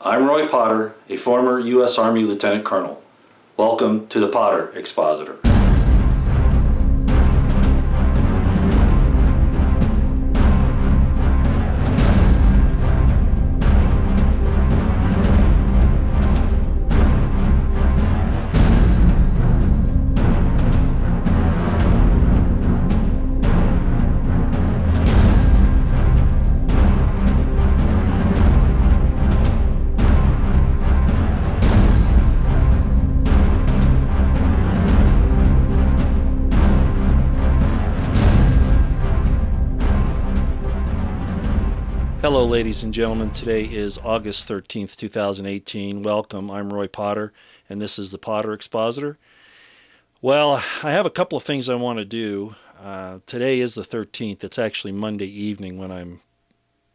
I'm Roy Potter, a former U.S. Army Lieutenant Colonel. Welcome to the Potter Expositor. Hello, ladies and gentlemen. Today is August 13th, 2018. Welcome. I'm Roy Potter, and this is the Potter Expositor. Well, I have a couple of things I want to do. Today is the 13th. It's actually Monday evening when I'm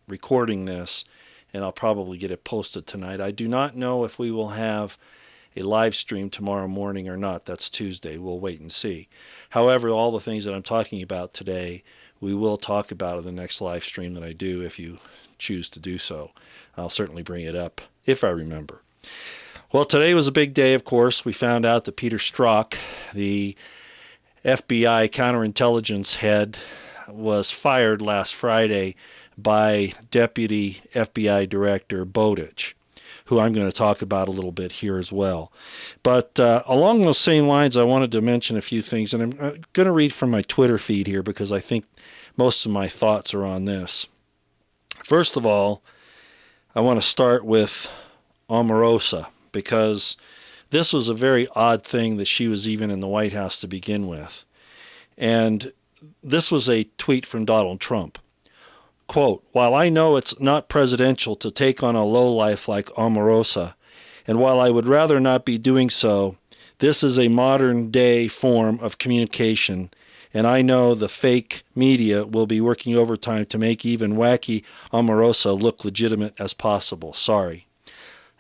recording this, and I'll probably get it posted tonight. I do not know if we will have a live stream tomorrow morning or not. That's Tuesday. We'll wait and see. However, all the things that I'm talking about today, we will talk about in the next live stream that I do if you choose to do so. I'll certainly bring it up if I remember. Well, today was a big day, of course. We found out that Peter Strzok, the FBI counterintelligence head, was fired last Friday by Deputy FBI Director Bowdich, who I'm going to talk about a little bit here as well. But along those same lines, I wanted to mention a few things, and I'm going to read from my Twitter feed here because I think most of my thoughts are on this. First of all, I want to start with Omarosa, because this was a very odd thing that she was even in the White House to begin with. And this was a tweet from Donald Trump. Quote, "While I know it's not presidential to take on a lowlife like Omarosa, and while I would rather not be doing so, this is a modern-day form of communication, and I know the fake media will be working overtime to make even wacky Omarosa look legitimate as possible. Sorry."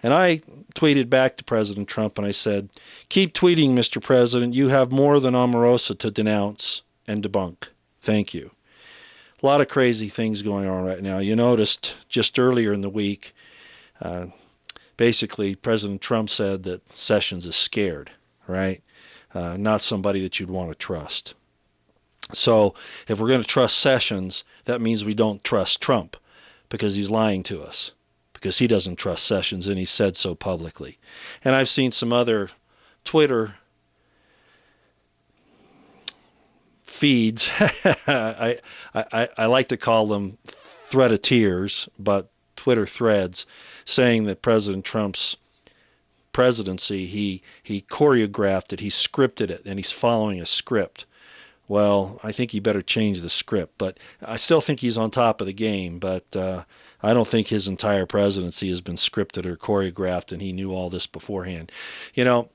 And I tweeted back to President Trump and I said, "Keep tweeting, Mr. President. You have more than Omarosa to denounce and debunk. Thank you." A lot of crazy things going on right now. You noticed just earlier in the week, basically President Trump said that Sessions is scared, right? Not somebody that you'd want to trust. So if we're going to trust Sessions, that means we don't trust Trump because he's lying to us, because he doesn't trust Sessions, and he said so publicly. And I've seen some other Twitter feeds. I like to call them threadeteers, but Twitter threads, saying that President Trump's presidency, he choreographed it, he scripted it, and he's following a script. Well, I think he better change the script, but I still think he's on top of the game, but I don't think his entire presidency has been scripted or choreographed, and he knew all this beforehand. You know,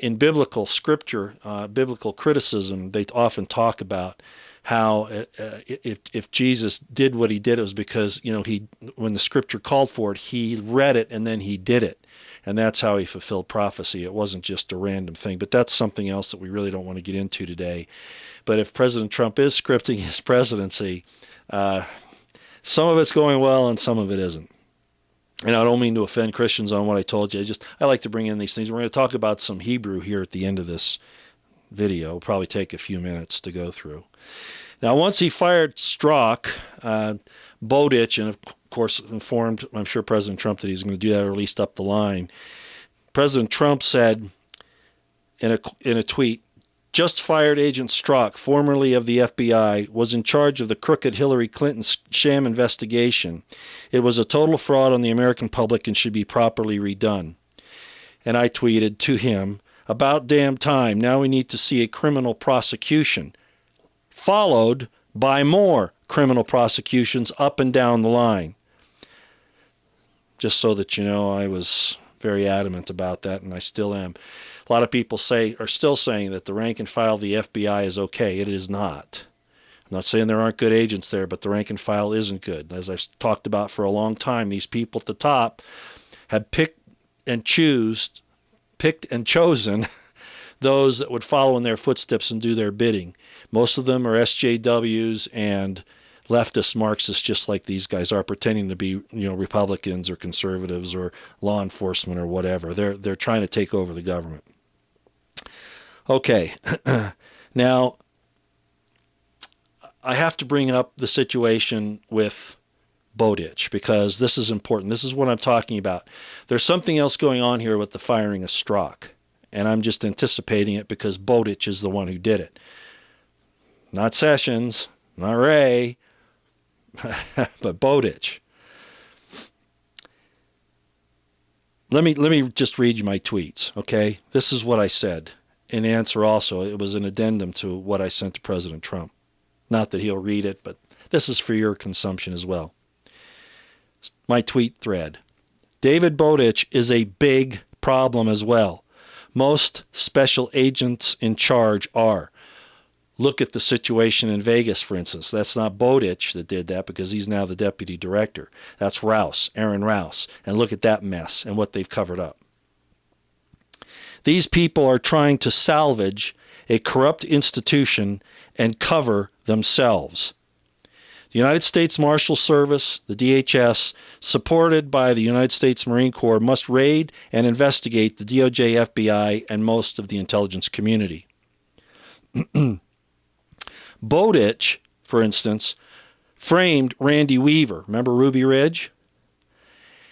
in biblical scripture, biblical criticism, they often talk about how if Jesus did what he did, it was because, you know, when the scripture called for it, he read it and then he did it. And that's how he fulfilled prophecy. It wasn't just a random thing. But that's something else that we really don't want to get into today. But if President Trump is scripting his presidency, some of it's going well and some of it isn't. And I don't mean to offend Christians on what I told you. I like to bring in these things. We're going to talk about some Hebrew here at the end of this video. It'll probably take a few minutes to go through. Now, once he fired Strzok, Bowdich, and of course informed, I'm sure, President Trump that he's going to do that, or at least up the line. President Trump said in a tweet, "Just fired Agent Strzok, formerly of the FBI, was in charge of the crooked Hillary Clinton sham investigation. It was a total fraud on the American public and should be properly redone." And I tweeted to him, "About damn time. Now we need to see a criminal prosecution, followed by more criminal prosecutions up and down the line." Just so that you know, I was very adamant about that, and I still am. A lot of people are still saying that the rank and file of the FBI is okay. It is not. I'm not saying there aren't good agents there, but the rank and file isn't good. As I've talked about for a long time, these people at the top have picked and chosen those that would follow in their footsteps and do their bidding. Most of them are SJWs and leftist Marxists, just like these guys are, pretending to be, Republicans or conservatives or law enforcement or whatever. They're trying to take over the government. Okay, now I have to bring up the situation with Bowdich because this is important. This is what I'm talking about. There's something else going on here with the firing of Strzok, and I'm just anticipating it because Bowdich is the one who did it. Not Sessions, not Ray, but Bowdich. Let me just read you my tweets, okay? This is what I said in answer also. It was an addendum to what I sent to President Trump. Not that he'll read it, but this is for your consumption as well. My tweet thread. David Bowdich is a big problem as well. Most special agents in charge are. Look at the situation in Vegas, for instance. That's not Bowdich that did that because he's now the deputy director. That's Rouse, Aaron Rouse. And look at that mess and what they've covered up. These people are trying to salvage a corrupt institution and cover themselves. The United States Marshal Service, the DHS, supported by the United States Marine Corps, must raid and investigate the DOJ, FBI, and most of the intelligence community. Bowdich, for instance, framed Randy Weaver. Remember Ruby Ridge?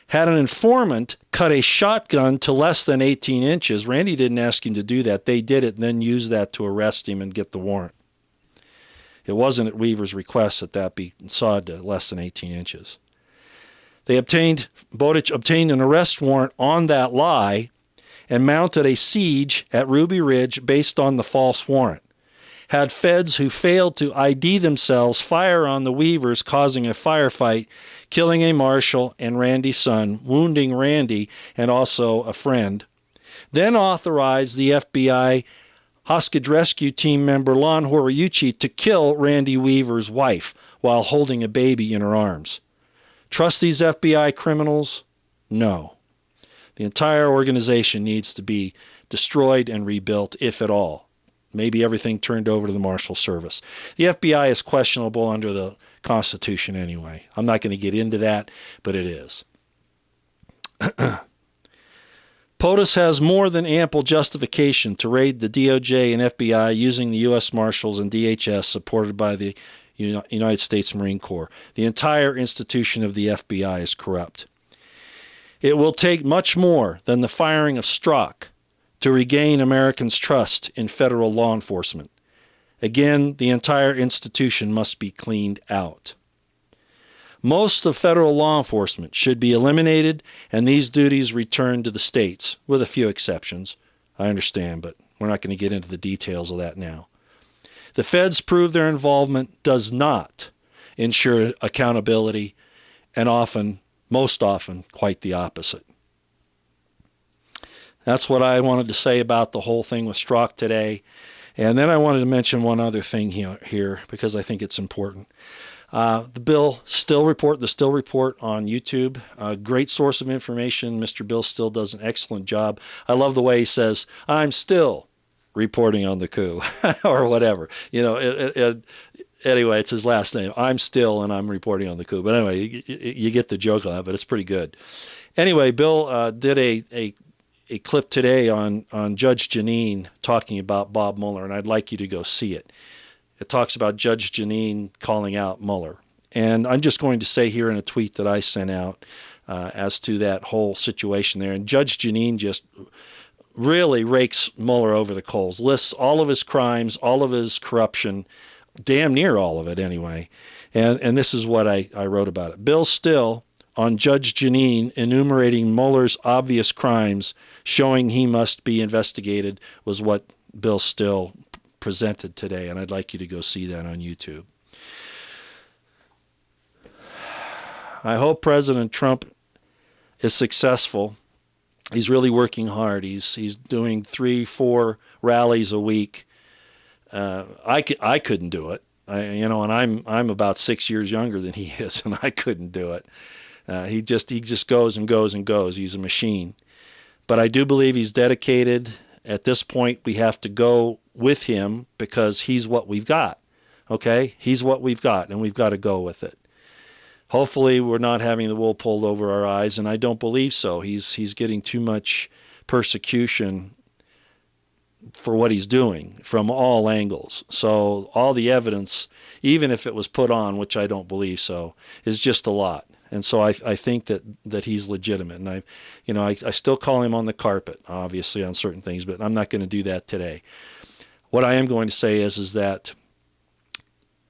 Had an informant cut a shotgun to less than 18 inches. Randy didn't ask him to do that. They did it and then used that to arrest him and get the warrant. It wasn't at Weaver's request that be sawed to less than 18 inches. Bowdich obtained an arrest warrant on that lie and mounted a siege at Ruby Ridge based on the false warrant. Had feds who failed to ID themselves fire on the Weavers, causing a firefight, killing a marshal and Randy's son, wounding Randy and also a friend. Then authorized the FBI hostage rescue team member Lon Horiuchi to kill Randy Weaver's wife while holding a baby in her arms. Trust these FBI criminals? No. The entire organization needs to be destroyed and rebuilt, if at all. Maybe everything turned over to the Marshal Service. The FBI is questionable under the Constitution anyway. I'm not going to get into that, but it is. POTUS has more than ample justification to raid the DOJ and FBI using the U.S. Marshals and DHS supported by the United States Marine Corps. The entire institution of the FBI is corrupt. It will take much more than the firing of Strzok to regain Americans' trust in federal law enforcement. Again, the entire institution must be cleaned out. Most of federal law enforcement should be eliminated and these duties returned to the states, with a few exceptions. I understand, but we're not going to get into the details of that now. The feds prove their involvement does not ensure accountability, and most often, quite the opposite. That's what I wanted to say about the whole thing with Strzok today. And then I wanted to mention one other thing here because I think it's important. The Still Report on YouTube, a great source of information. Mr. Bill Still does an excellent job. I love the way he says, I'm still reporting on the coup or whatever. Anyway, it's his last name. I'm still and I'm reporting on the coup. But anyway, you get the joke on that, but it's pretty good. Anyway, Bill did a clip today on Judge Jeanine talking about Bob Mueller, and I'd like you to go see it. It talks about Judge Jeanine calling out Mueller. And I'm just going to say here in a tweet that I sent out as to that whole situation there. And Judge Jeanine just really rakes Mueller over the coals, lists all of his crimes, all of his corruption, damn near all of it anyway. And this is what I wrote about it. Bill Still on Judge Jeanine enumerating Mueller's obvious crimes, showing he must be investigated, was what Bill Still presented today, and I'd like you to go see that on YouTube. I hope President Trump is successful. He's really working hard. He's doing 3-4 rallies a week. I couldn't do it. And I'm about 6 years younger than he is, and I couldn't do it. He just goes and goes and goes. He's a machine. But I do believe he's dedicated. At this point, we have to go with him because he's what we've got. Okay? He's what we've got, and we've got to go with it. Hopefully we're not having the wool pulled over our eyes, and I don't believe so. He's getting too much persecution for what he's doing from all angles. So all the evidence, even if it was put on, which I don't believe so, is just a lot. And so I think that he's legitimate. And I still call him on the carpet, obviously, on certain things, but I'm not going to do that today. What I am going to say is that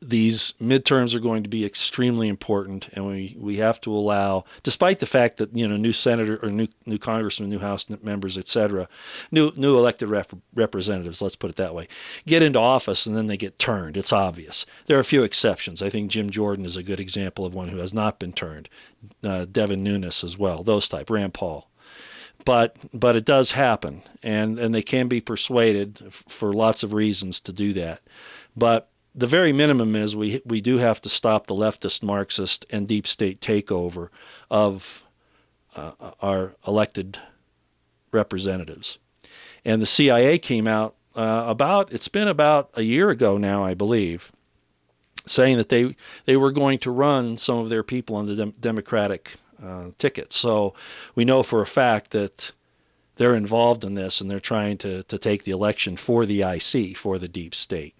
these midterms are going to be extremely important, and we have to allow, despite the fact that new senator or new congressmen, new House members, etc., new elected representatives, let's put it that way, get into office and then they get turned. It's obvious. There are a few exceptions. I think Jim Jordan is a good example of one who has not been turned. Devin Nunes as well. Those type. Rand Paul. But it does happen, and they can be persuaded for lots of reasons to do that. But the very minimum is we do have to stop the leftist, Marxist, and deep state takeover of our elected representatives. And the CIA came out it's been about a year ago now, I believe, saying that they were going to run some of their people on the Democratic ticket. So we know for a fact that they're involved in this, and they're trying to take the election for the IC, for the deep state.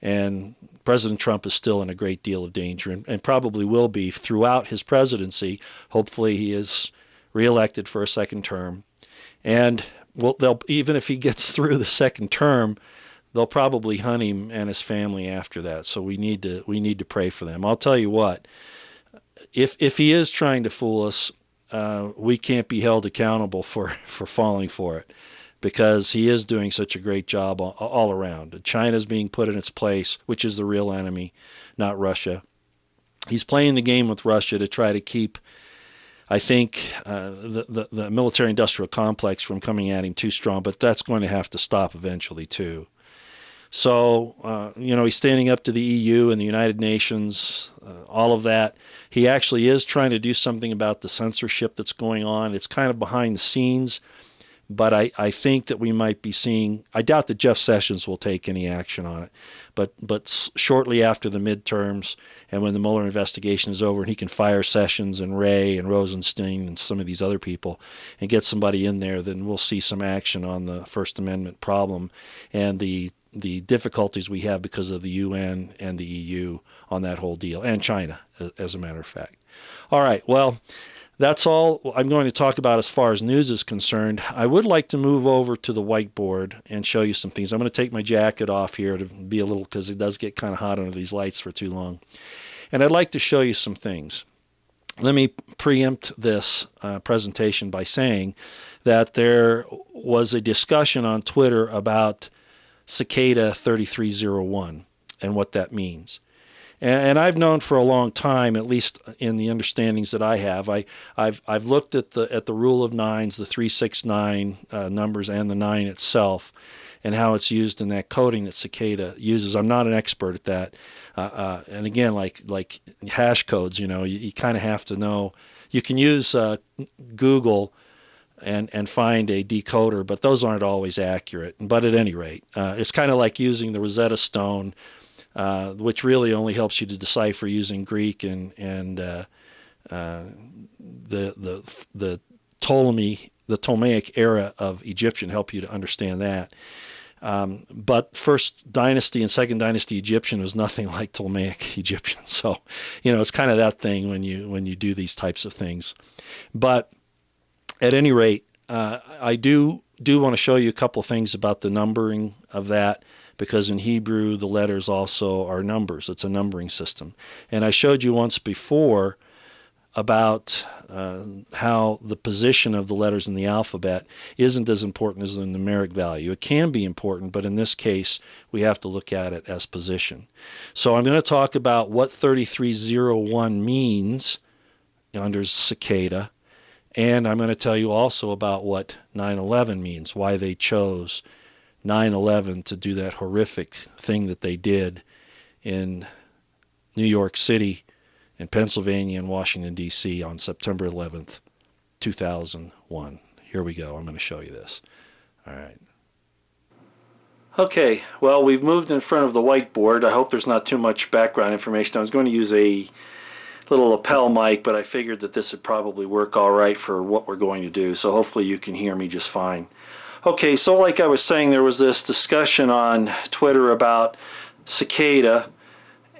And President Trump is still in a great deal of danger, and probably will be throughout his presidency. Hopefully he is reelected for a second term. And even if he gets through the second term, they'll probably hunt him and his family after that. So we need to pray for them. I'll tell you what, if he is trying to fool us, we can't be held accountable for falling for it, because he is doing such a great job all around. China's being put in its place, which is the real enemy, not Russia. He's playing the game with Russia to try to keep, I think, the military-industrial complex from coming at him too strong, but that's going to have to stop eventually too. So, he's standing up to the EU and the United Nations, all of that. He actually is trying to do something about the censorship that's going on. It's kind of behind the scenes. But I think that we might be seeing, I doubt that Jeff Sessions will take any action on it, but shortly after the midterms and when the Mueller investigation is over and he can fire Sessions and Wray and Rosenstein and some of these other people and get somebody in there, then we'll see some action on the First Amendment problem and the difficulties we have because of the UN and the EU on that whole deal, and China, as a matter of fact. All right, well, that's all I'm going to talk about as far as news is concerned. I would like to move over to the whiteboard and show you some things. I'm going to take my jacket off here to be a little, because it does get kind of hot under these lights for too long. And I'd like to show you some things. Let me preempt this presentation by saying that there was a discussion on Twitter about Cicada 3301 and what that means. And I've known for a long time, at least in the understandings that I have, I've looked at the rule of nines, the 369 numbers, and the 9 itself, and how it's used in that coding that Cicada uses. I'm not an expert at that, and again, like hash codes, you kind of have to know. You can use Google and find a decoder, but those aren't always accurate. But at any rate, it's kind of like using the Rosetta Stone, which really only helps you to decipher using Greek and the Ptolemaic era of Egyptian help you to understand that. But First Dynasty and Second Dynasty Egyptian was nothing like Ptolemaic Egyptian. So, it's kind of that thing when you do these types of things. But at any rate, I do want to show you a couple of things about the numbering of that, because in Hebrew, the letters also are numbers. It's a numbering system. And I showed you once before about how the position of the letters in the alphabet isn't as important as the numeric value. It can be important, but in this case, we have to look at it as position. So I'm going to talk about what 3301 means under Cicada, and I'm going to tell you also about what 9/11 means, why they chose 9/11 to do that horrific thing that they did in New York City, in Pennsylvania, and Washington, D.C. on September 11th, 2001. Here we go. I'm going to show you this. All right. Okay, well, we've moved in front of the whiteboard. I hope there's not too much background information. I was going to use a little lapel mic, but I figured that this would probably work all right for what we're going to do, so hopefully you can hear me just fine. Okay, so like I was saying, there was this discussion on Twitter about Cicada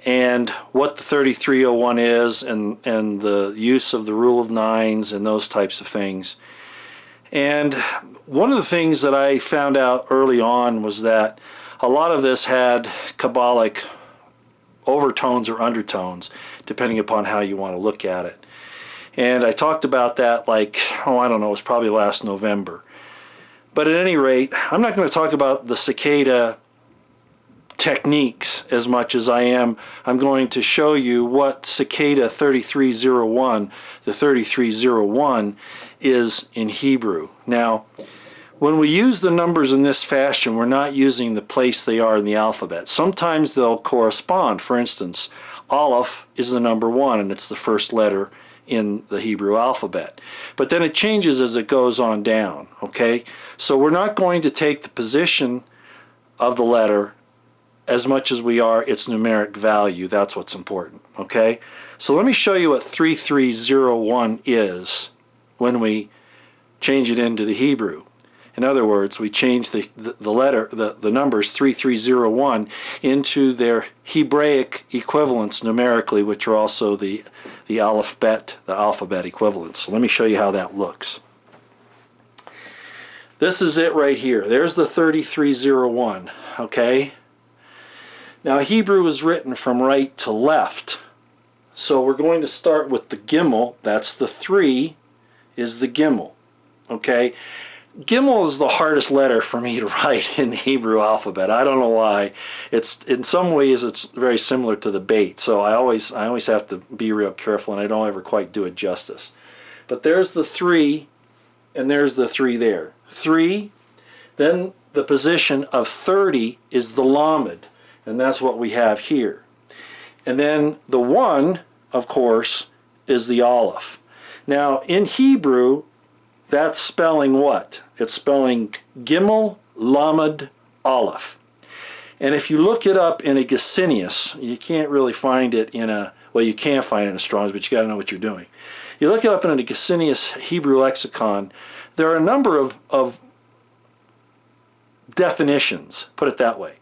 and what the 3301 is and the use of the rule of nines and those types of things. And one of the things that I found out early on was that a lot of this had Kabbalic overtones or undertones, depending upon how you want to look at it. And I talked about that like, I don't know, it was probably last November. But at any rate, I'm not going to talk about the Cicada techniques as much as I'm going to show you what Cicada 3301, the 3301, is in Hebrew. Now, when we use the numbers in this fashion, we're not using the place they are in the alphabet. Sometimes they'll correspond. For instance, Aleph is the number 1, and it's the first letter in the Hebrew alphabet. But then it changes as it goes on down, okay? So we're not going to take the position of the letter as much as we are its numeric value. That's what's important, okay? So let me show you what 3301 is when we change it into the Hebrew. In other words, we change the numbers 3301 into their Hebraic equivalents numerically, which are also the alphabet equivalents. So let me show you how that looks. This is it right here. There's the 3301, okay? Now Hebrew is written from right to left. So we're going to start with the Gimel. That's the 3 is the Gimel, okay? Gimel is the hardest letter for me to write in the Hebrew alphabet. I don't know why. It's in some ways it's very similar to the Beit, so I always have to be real careful, and I don't ever quite do it justice. But there's the 3, and there's the 3 there. 3, then the position of 30 is the Lamed, and that's what we have here. And then the 1, of course, is the Aleph. Now in Hebrew, that's spelling what? It's spelling Gimel, Lamed, Aleph. And if you look it up in a Gesenius, you can't really find it in a, well, you can find it in a Strong's, but you got to know what you're doing. You look it up in a Gesenius Hebrew lexicon, there are a number of definitions, put it that way.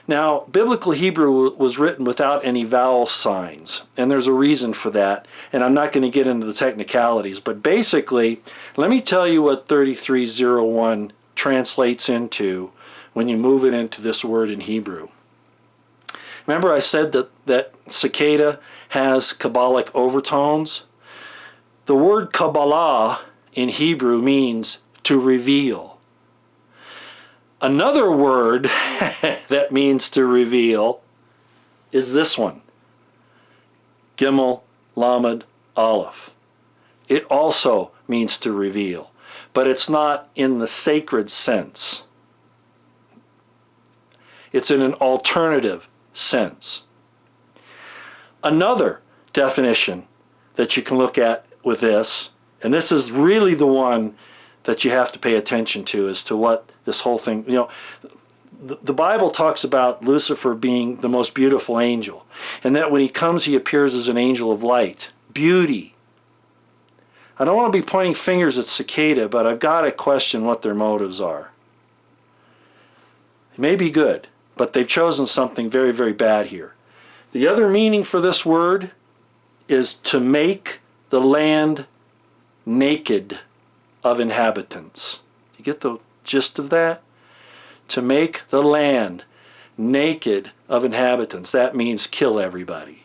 Now, biblical Hebrew was written without any vowel signs, and there's a reason for that, and I'm not going to get into the technicalities, but basically, let me tell you what 3301 translates into when you move it into this word in Hebrew. Remember I said that Cicada has Kabbalic overtones? The word Kabbalah in Hebrew means to reveal. Another word that means to reveal is this one, Gimel, Lamed, Aleph. It also means to reveal, but it's not in the sacred sense. It's in an alternative sense. Another definition that you can look at with this, and this is really the one that you have to pay attention to as to what this whole thing, the Bible talks about Lucifer being the most beautiful angel, and that when he comes he appears as an angel of light, beauty. I don't want to be pointing fingers at Cicada, but I've got to question what their motives are. It may be good, but they've chosen something very, very bad here. The other meaning for this word is to make the land naked of inhabitants. You get the gist of that? To make the land naked of inhabitants. That means kill everybody.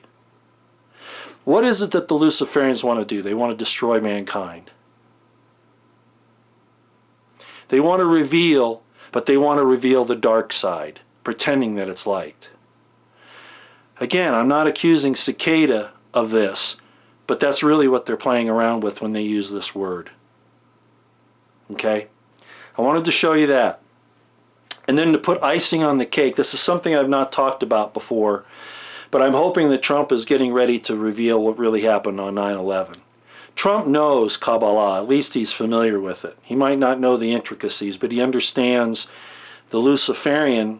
What is it that the Luciferians want to do? They want to destroy mankind. They want to reveal, but they want to reveal the dark side, pretending that it's light. Again, I'm not accusing Cicada of this, but that's really what they're playing around with when they use this word. Okay? I wanted to show you that. And then to put icing on the cake, this is something I've not talked about before, but I'm hoping that Trump is getting ready to reveal what really happened on 9/11. Trump knows Kabbalah, at least he's familiar with it. He might not know the intricacies, but he understands the Luciferian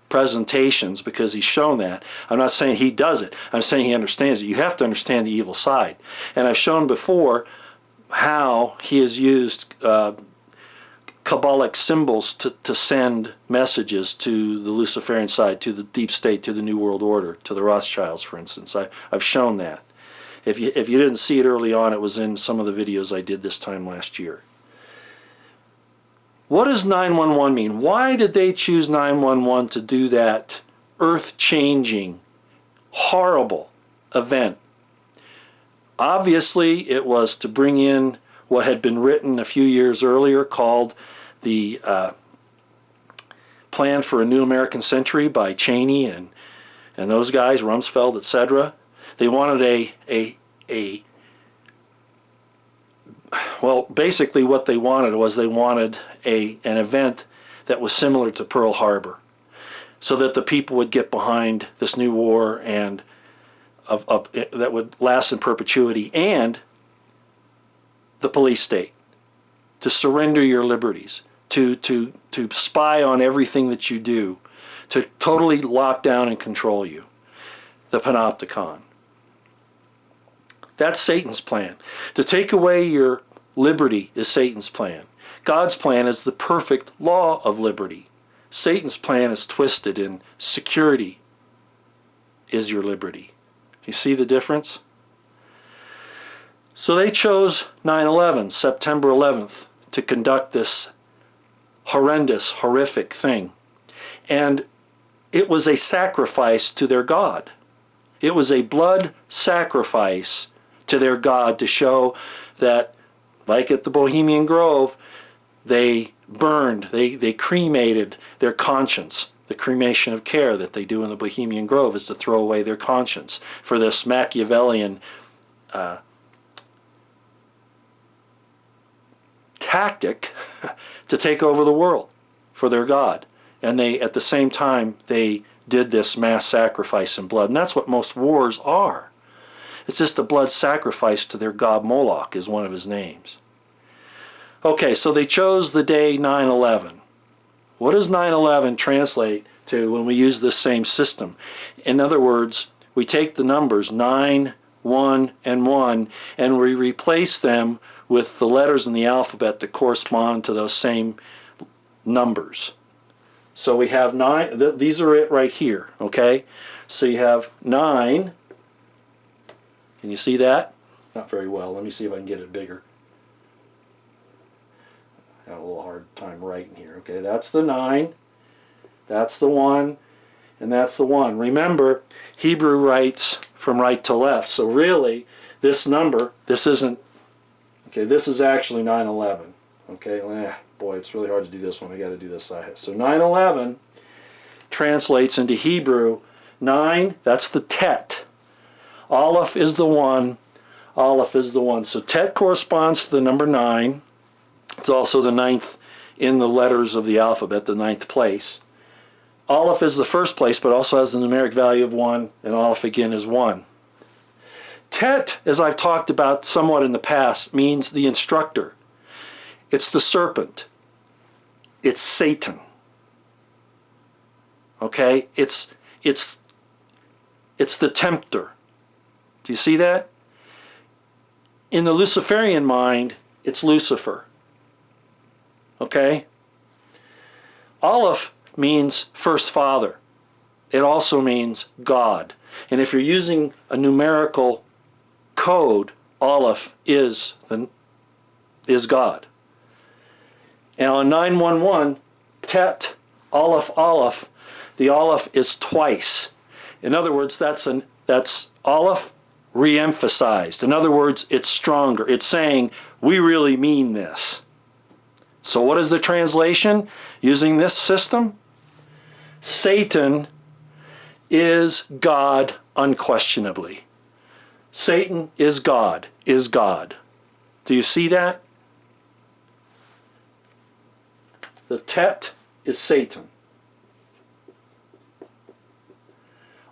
presentations because he's shown that. I'm not saying he does it. I'm saying he understands it. You have to understand the evil side. And I've shown before how he has used Kabbalic symbols to send messages to the Luciferian side, to the deep state, to the New World Order, to the Rothschilds, for instance. I've shown that. If you didn't see it early on, it was in some of the videos I did this time last year. What does 911 mean? Why did they choose 911 to do that earth-changing, horrible event? Obviously, it was to bring in what had been written a few years earlier called the Plan for a New American Century by Cheney and those guys, Rumsfeld, etc. They wanted well, basically what they wanted was an event that was similar to Pearl Harbor, so that the people would get behind this new war and that would last in perpetuity, and the police state, to surrender your liberties, to spy on everything that you do, to totally lock down and control you. The panopticon. That's Satan's plan. To take away your liberty is Satan's plan. God's plan is the perfect law of liberty. Satan's plan is twisted, and security is your liberty. You see the difference? So they chose 9/11, September 11th, to conduct this horrendous, horrific thing. And it was a sacrifice to their God. It was a blood sacrifice to their God to show that, like at the Bohemian Grove, they burned, they cremated their conscience. The cremation of care that they do in the Bohemian Grove is to throw away their conscience for this Machiavellian tactic to take over the world for their God. And they, at the same time, they did this mass sacrifice in blood. And that's what most wars are. It's just a blood sacrifice to their god Moloch, is one of his names. Okay, so they chose the day 9/11. What does 9/11 translate to when we use this same system? In other words, we take the numbers 9, 1, and 1, and we replace them with the letters in the alphabet that correspond to those same numbers. So we have 9, these are it right here, okay? So you have 9. Can you see that? Not very well. Let me see if I can get it bigger. I have a little hard time writing here. Okay, that's the 9, that's the 1, and that's the 1. Remember, Hebrew writes from right to left. So really, this number, this isn't, okay, this is actually 9/11. Okay, boy, it's really hard to do this one. I got to do this side. So 9/11 translates into Hebrew 9, that's the Tet. Aleph is the 1, Aleph is the 1. So Tet corresponds to the number 9. It's also the 9th in the letters of the alphabet, the 9th place. Aleph is the first place, but also has the numeric value of 1, and Aleph again is 1. Tet, as I've talked about somewhat in the past, means the instructor. It's the serpent. It's Satan. Okay? It's the tempter. Do you see that? In the Luciferian mind, it's Lucifer. Okay? Aleph means first father. It also means God. And if you're using a numerical code, Aleph is God. And on 911, Tet, Aleph, Aleph, the Aleph is twice. In other words, that's Aleph re-emphasized. In other words, it's stronger. It's saying, we really mean this. So what is the translation using this system? Satan is God unquestionably. Satan is God, is God. Do you see that? The Tet is Satan.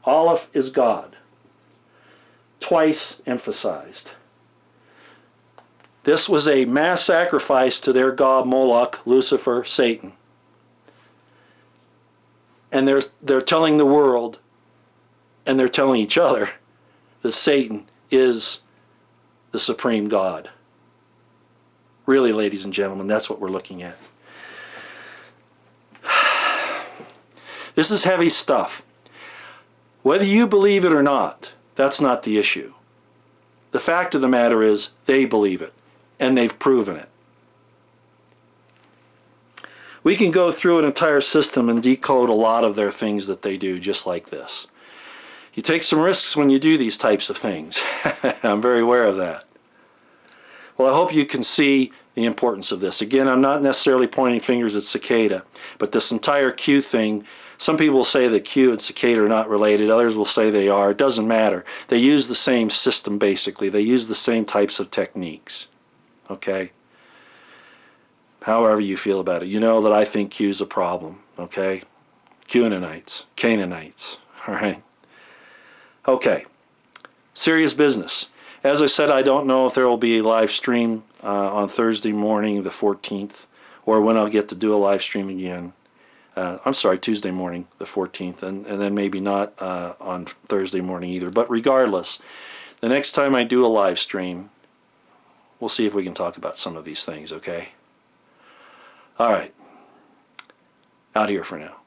Aleph is God. Twice emphasized. This was a mass sacrifice to their god Moloch, Lucifer, Satan. And they're telling the world, and they're telling each other, that Satan is the supreme God. Really, ladies and gentlemen, that's what we're looking at. This is heavy stuff. Whether you believe it or not, that's not the issue. The fact of the matter is they believe it, and they've proven it. We can go through an entire system and decode a lot of their things that they do just like this. You take some risks when you do these types of things. I'm very aware of that. Well, I hope you can see the importance of this. Again, I'm not necessarily pointing fingers at Cicada, but this entire Q thing, some people will say that Q and Cicada are not related, others will say they are. It doesn't matter. They use the same system basically. They use the same types of techniques. Okay? However you feel about it. You know that I think Q's a problem. Okay? Canaanites. Alright? Okay. Serious business. As I said, I don't know if there will be a live stream on Thursday morning the 14th, or when I'll get to do a live stream again. I'm sorry, Tuesday morning the 14th, and then maybe not on Thursday morning either. But regardless, the next time I do a live stream, we'll see if we can talk about some of these things, okay? All right. Out here for now.